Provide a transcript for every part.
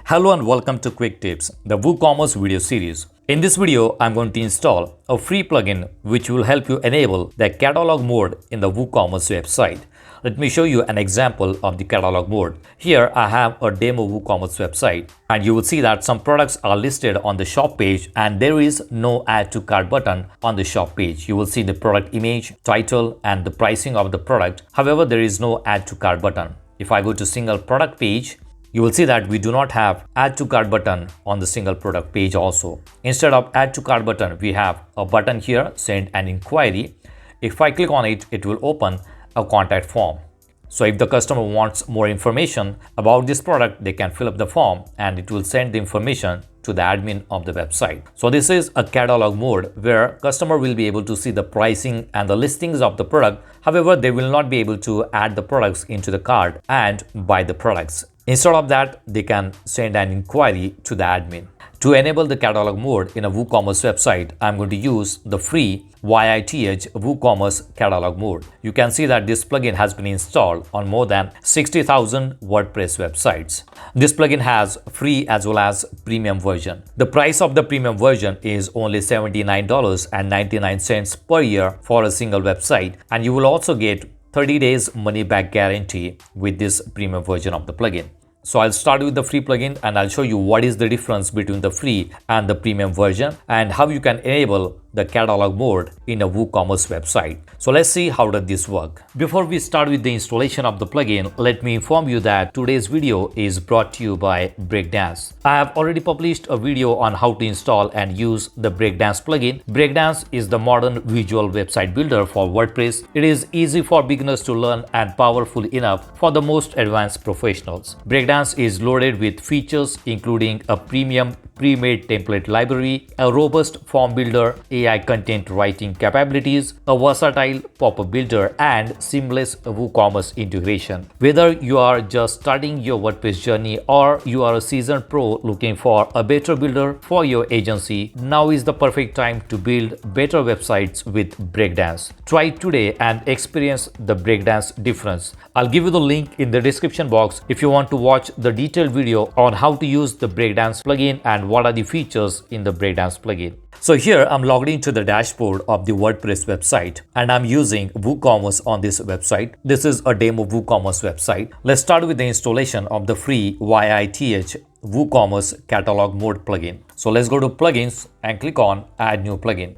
Hello and welcome to Quick Tips, the WooCommerce video series. In this video, I'm going to install a free plugin which will help you enable the catalog mode in the WooCommerce website. Let me show you an example of the catalog mode. Here I have a demo WooCommerce website and you will see that some products are listed on the shop page and there is no add to cart button on the shop page. You will see the product image, title and the pricing of the product. However, there is no add to cart button. If I go to single product page, you will see that we do not have add to cart button on the single product page also. Instead of add to cart button, we have a button here, send an inquiry. If I click on it, it will open a contact form. So if the customer wants more information about this product, they can fill up the form and it will send the information to the admin of the website. So this is a catalog mode where customer will be able to see the pricing and the listings of the product. However, they will not be able to add the products into the cart and buy the products. Instead of that, they can send an inquiry to the admin. To enable the catalog mode in a WooCommerce website, I'm going to use the free YITH WooCommerce catalog mode. You can see that this plugin has been installed on more than 60,000 WordPress websites. This plugin has free as well as premium version. The price of the premium version is only $79.99 per year for a single website, and you will also get 30 days money back guarantee with this premium version of the plugin. So I'll start with the free plugin and I'll show you what is the difference between the free and the premium version and how you can enable the catalog mode in a WooCommerce website. So let's see how does this work. Before we start with the installation of the plugin, let me inform you that today's video is brought to you by Breakdance. I have already published a video on how to install and use the Breakdance plugin. Breakdance is the modern visual website builder for WordPress. It is easy for beginners to learn and powerful enough for the most advanced professionals. Breakdance is loaded with features including a premium pre-made template library, a robust form builder, AI content writing capabilities, a versatile pop-up builder, and seamless WooCommerce integration. Whether you are just starting your WordPress journey or you are a seasoned pro looking for a better builder for your agency, now is the perfect time to build better websites with Breakdance. Try it today and experience the Breakdance difference. I'll give you the link in the description box if you want to watch the detailed video on how to use the Breakdance plugin and what are the features in the Breakdance plugin. So here I'm logged into the dashboard of the WordPress website and I'm using WooCommerce on this website. This is a demo WooCommerce website. Let's start with the installation of the free YITH WooCommerce catalog mode plugin. So let's go to plugins and click on add new plugin.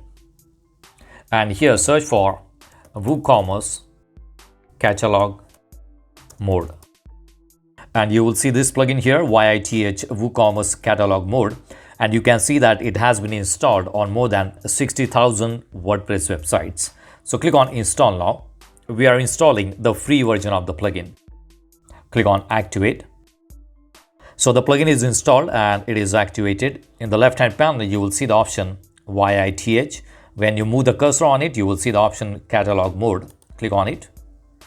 And here search for WooCommerce catalog mode. And you will see this plugin here, YITH WooCommerce catalog mode. And you can see that it has been installed on more than 60,000 WordPress websites. So click on install now. We are installing the free version of the plugin. Click on activate. So the plugin is installed and it is activated. In the left hand panel, you will see the option YITH. When you move the cursor on it, you will see the option catalog mode. Click on it.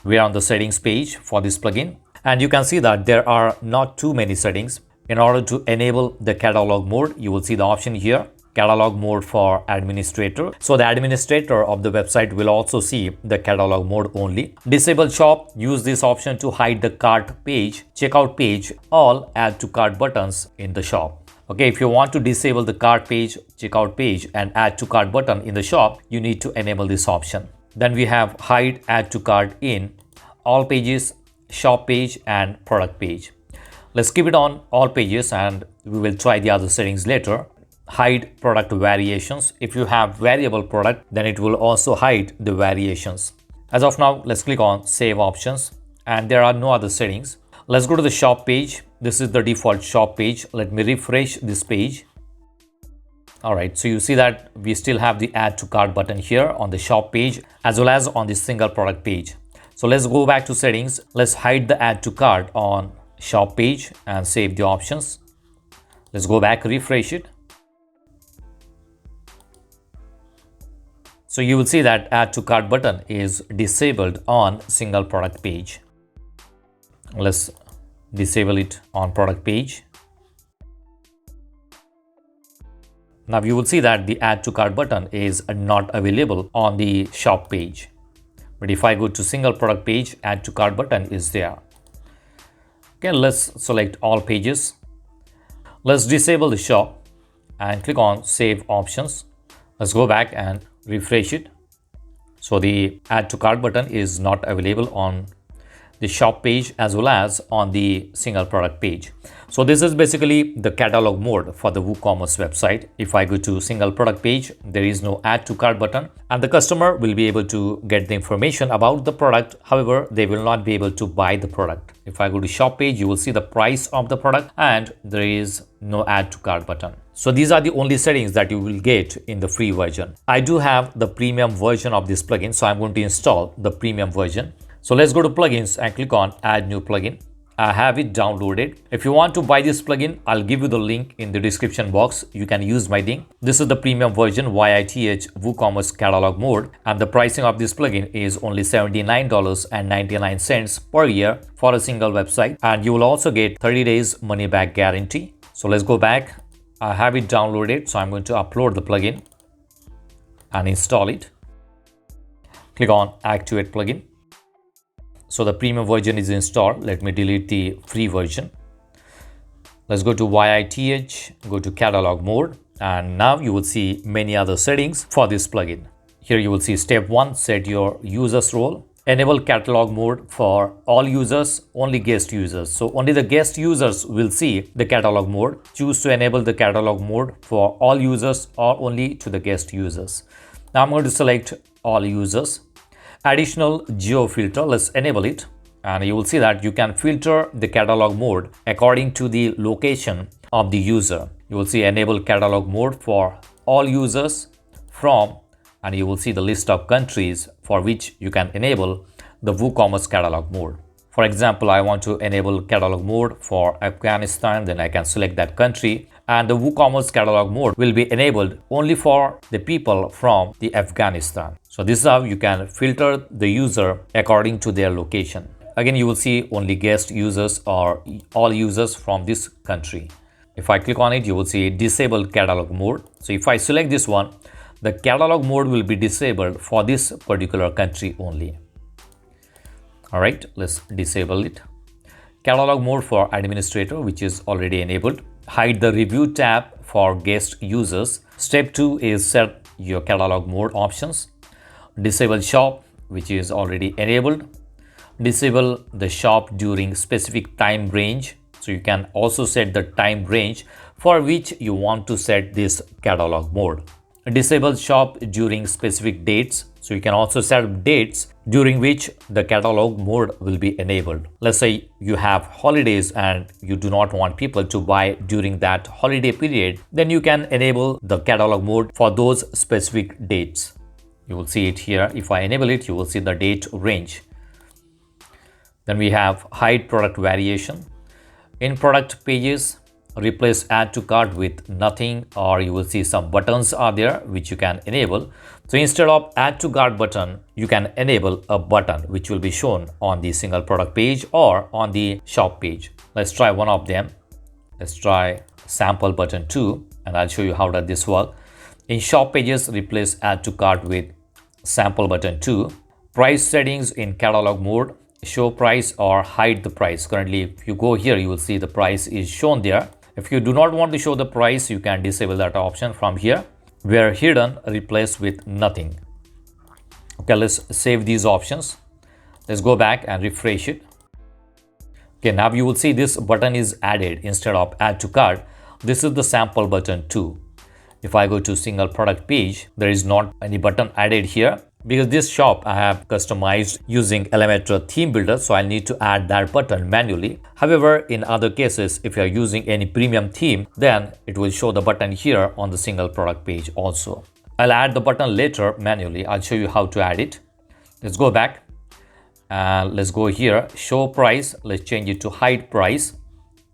We are on the settings page for this plugin. And you can see that there are not too many settings. In order to enable the catalog mode, you will see the option here, catalog mode for administrator. So the administrator of the website will also see the catalog mode only. Disable shop, use this option to hide the cart page, checkout page, all add to cart buttons in the shop. Okay, if you want to disable the cart page, checkout page and add to cart button in the shop, you need to enable this option. Then we have hide add to cart in all pages, shop page and product page. Let's keep it on all pages and we will try the other settings later. Hide product variations. If you have variable product, then it will also hide the variations. As of now, let's click on save options and there are no other settings. Let's go to the shop page. This is the default shop page. Let me refresh this page. All right, so you see that we still have the add to cart button here on the shop page as well as on the single product page. So let's go back to settings. Let's hide the add to cart on shop page and save the options. Let's go back, refresh it. So you will see that add to cart button is disabled on single product page. Let's disable it on product page. Now you will see that the add to cart button is not available on the shop page. But if I go to single product page, add to cart button is there. Okay, let's select all pages. Let's disable the shop and click on save options. Let's go back and refresh it. So the add to cart button is not available on the shop page as well as on the single product page. So this is basically the catalog mode for the WooCommerce website. If I go to single product page, there is no add to cart button and the customer will be able to get the information about the product. However, they will not be able to buy the product. If I go to shop page, you will see the price of the product and there is no add to cart button. So these are the only settings that you will get in the free version. I do have the premium version of this plugin, so I'm going to install the premium version. So let's go to plugins and click on add new plugin. I have it downloaded. If you want to buy this plugin, I'll give you the link in the description box. You can use my link. This is the premium version YITH WooCommerce catalog mode and the pricing of this plugin is only $79.99 per year for a single website, and you will also get 30 days money back guarantee. So let's go back. I have it downloaded, so I'm going to upload the plugin and install it. Click on activate plugin. So the premium version is installed. Let me delete the free version. Let's go to YITH, go to catalog mode, and now you will see many other settings for this plugin. Here you will see step 1, set your users role. Enable catalog mode for all users, only guest users. So only the guest users will see the catalog mode. Choose to enable the catalog mode for all users or only to the guest users. Now I'm going to select all users. Additional geo filter, let's enable it, and you will see that you can filter the catalog mode according to the location of the user. You will see enable catalog mode for all users from, and you will see the list of countries for which you can enable the WooCommerce catalog mode. For example, I want to enable catalog mode for Afghanistan, then I can select that country, and the WooCommerce catalog mode will be enabled only for the people from the Afghanistan. So this is how you can filter the user according to their location. Again, you will see only guest users or all users from this country. If I click on it, you will see disable catalog mode. So if I select this one, the catalog mode will be disabled for this particular country only. All right, let's disable it. Catalog mode for administrator, which is already enabled. Hide the review tab for guest users. Step 2 is set your catalog mode options. Disable shop, which is already enabled. Disable the shop during specific time range. So you can also set the time range for which you want to set this catalog mode. Disable shop during specific dates. So you can also set dates during which the catalog mode will be enabled. Let's say you have holidays and you do not want people to buy during that holiday period, then you can enable the catalog mode for those specific dates. You will see it here. If I enable it, you will see the date range. Then we have hide product variation. In product pages, replace add to cart with nothing, or you will see some buttons are there which you can enable. So instead of add to cart button, you can enable a button which will be shown on the single product page or on the shop page. Let's try one of them. Let's try sample button 2 and I'll show you how does this work. In shop pages, replace add to cart with sample button 2. Price settings in catalog mode, show price or hide the price. Currently, if you go here, you will see the price is shown there. If you do not want to show the price, you can disable that option from here, where hidden, replace with nothing. Okay, let's save these options. Let's go back and refresh it. Okay, now you will see this button is added instead of add to cart. This is the sample button 2. If I go to single product page, there is not any button added here. Because this shop I have customized using Elementor theme builder, so I need to add that button manually. However, in other cases, if you are using any premium theme, then it will show the button here on the single product page also. I'll add the button later manually. I'll show you how to add it. Let's go back and let's go here, show price. Let's change it to hide price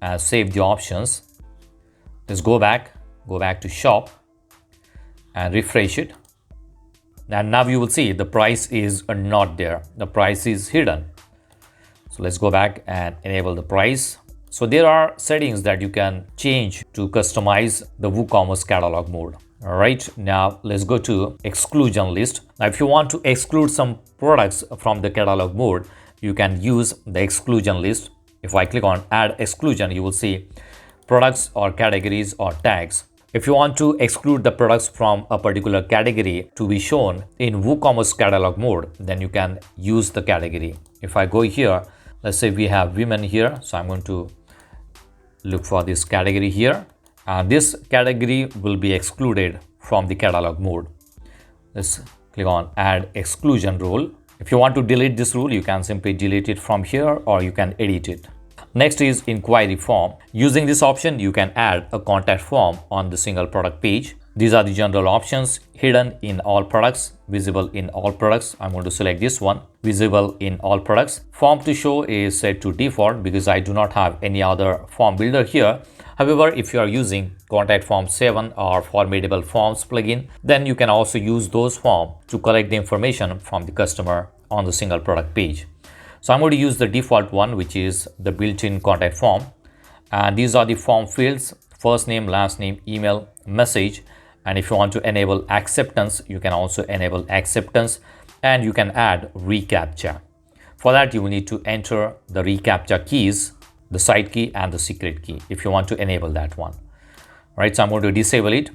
and save the options. Let's go back to shop and refresh it. And now you will see the price is not there. The price is hidden. So let's go back and enable the price. So there are settings that you can change to customize the WooCommerce catalog mode. All right, now let's go to exclusion list. Now, if you want to exclude some products from the catalog mode, you can use the exclusion list. If I click on add exclusion, you will see products or categories or tags. If you want to exclude the products from a particular category to be shown in WooCommerce catalog mode, then you can use the category. If I go here, let's say we have women here. So I'm going to look for this category here, and this category will be excluded from the catalog mode. Let's click on add exclusion rule. If you want to delete this rule, you can simply delete it from here, or you can edit it. Next is inquiry form. Using this option, you can add a contact form on the single product page. These are the general options: hidden in all products, visible in all products. I'm going to select this one, visible in all products. Form to show is set to default because I do not have any other form builder here. However, if you are using Contact Form 7 or Formatable Forms plugin, then you can also use those forms to collect the information from the customer on the single product page. So I'm going to use the default one, which is the built-in contact form. And these are the form fields: first name, last name, email, message. And if you want to enable acceptance, you can also enable acceptance, and you can add reCAPTCHA. For that, you will need to enter the reCAPTCHA keys, the side key and the secret key, if you want to enable that one. All right, so I'm going to disable it.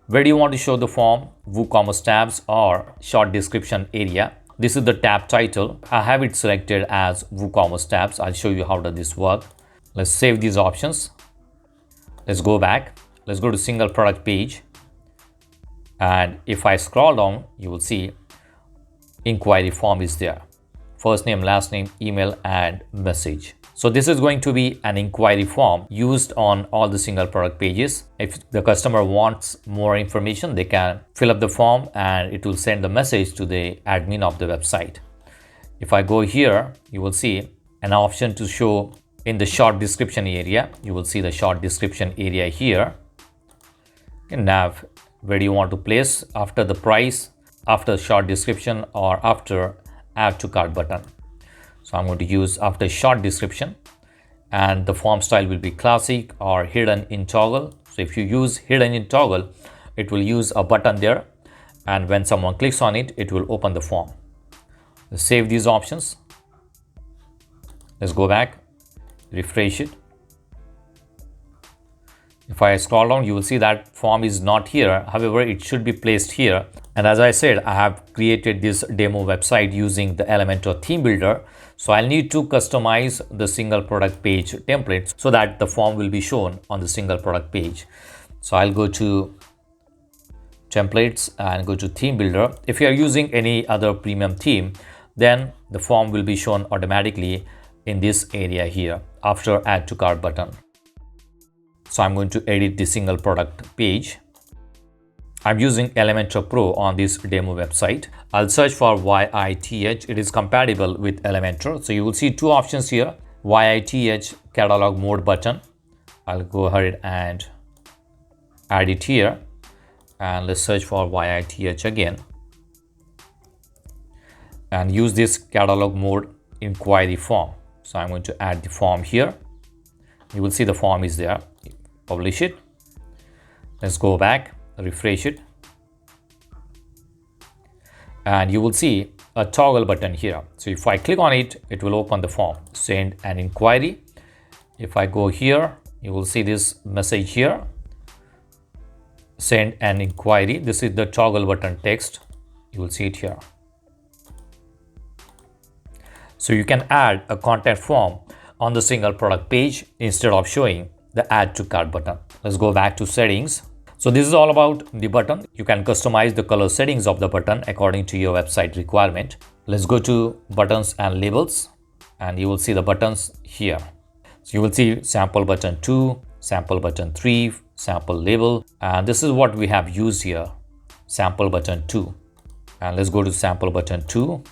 Where do you want to show the form? WooCommerce tabs or short description area. This is the tab title. I have it selected as WooCommerce tabs. I'll show you how does this work. Let's save these options. Let's go back. Let's go to single product page. And if I scroll down, you will see inquiry form is there. First name, last name, email, and message. So this is going to be an inquiry form used on all the single product pages. If the customer wants more information, they can fill up the form and it will send the message to the admin of the website. If I go here, you will see an option to show in the short description area. You will see the short description area here. You can have where do you want to place after the price, after short description, or after add to cart button. So I'm going to use after short description, and the form style will be classic or hidden in toggle. So if you use hidden in toggle, it will use a button there, and when someone clicks on it, it will open the form. Let's save these options. Let's go back, refresh it. If I scroll down, you will see that form is not here. However, it should be placed here. And as I said, I have created this demo website using the Elementor theme builder. So I'll need to customize the single product page templates so that the form will be shown on the single product page. So I'll go to templates and go to theme builder. If you are using any other premium theme, then the form will be shown automatically in this area here after add to cart button. So I'm going to edit the single product page. I'm using Elementor Pro on this demo website. I'll search for YITH. It is compatible with Elementor. So you will see two options here: YITH catalog mode button. I'll go ahead and add it here. And let's search for YITH again. And use this catalog mode inquiry form. So I'm going to add the form here. You will see the form is there. Publish it. Let's go back, refresh it. And you will see a toggle button here. So if I click on it, it will open the form. Send an inquiry. If I go here, you will see this message here. Send an inquiry. This is the toggle button text. You will see it here. So you can add a contact form on the single product page instead of showing the add to cart button. Let's go back to settings. So this is all about the button. You can customize the color settings of the button according to your website requirement. Let's go to buttons and labels, and you will see the buttons here. So you will see sample button 2, sample button 3, sample label, and this is what we have used here, sample button 2. And let's go to sample button 2,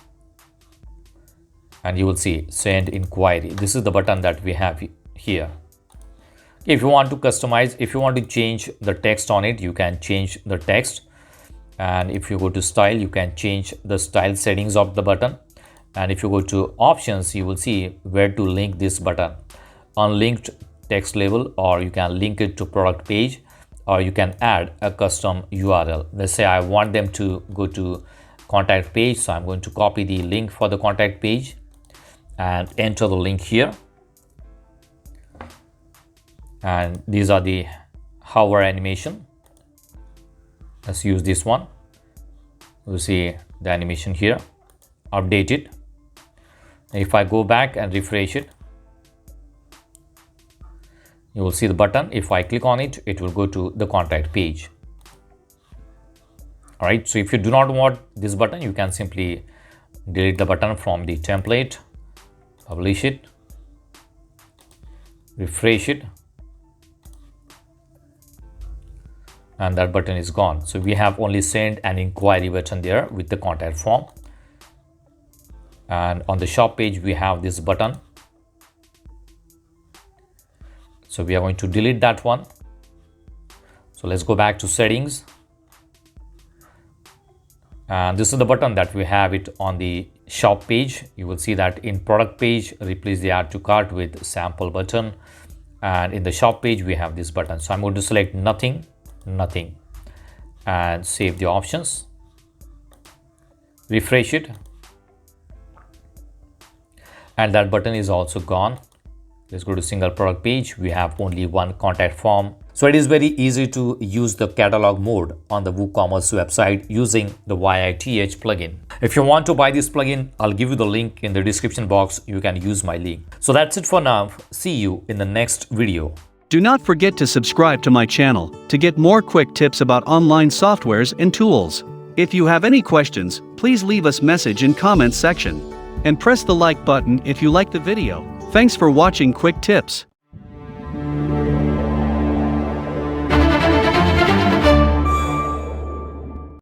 and you will see send inquiry. This is the button that we have here. If you want to customize, if you want to change the text on it, you can change the text. And if you go to style, you can change the style settings of the button. And if you go to options, you will see where to link this button. Unlinked text label, or you can link it to product page, or you can add a custom URL. Let's say I want them to go to contact page. So I'm going to copy the link for the contact page and enter the link here. And these are the hover animation. Let's use this one. We'll see the animation here. Update it. If I go back and refresh it, you will see the button. If I click on it, it will go to the contact page. All right, so if you do not want this button, you can simply delete the button from the template, publish it, refresh it, and that button is gone. So we have only send an inquiry button there with the contact form. And on the shop page, we have this button. So we are going to delete that one. So let's go back to settings. And this is the button that we have it on the shop page. You will see that in product page, replace the add to cart with sample button. And in the shop page, we have this button. So I'm going to select nothing, and save the options. Refresh it. And that button is also gone. Let's go to single product page. We have only one contact form. So it is very easy to use the catalog mode on the WooCommerce website using the YITH plugin. If you want to buy this plugin, I'll give you the link in the description box. You can use my link. So that's it for now. See you in the next video. Do not forget to subscribe to my channel to get more quick tips about online softwares and tools. If you have any questions, please leave us message in comments section. And press the like button if you like the video. Thanks for watching Quick Tips.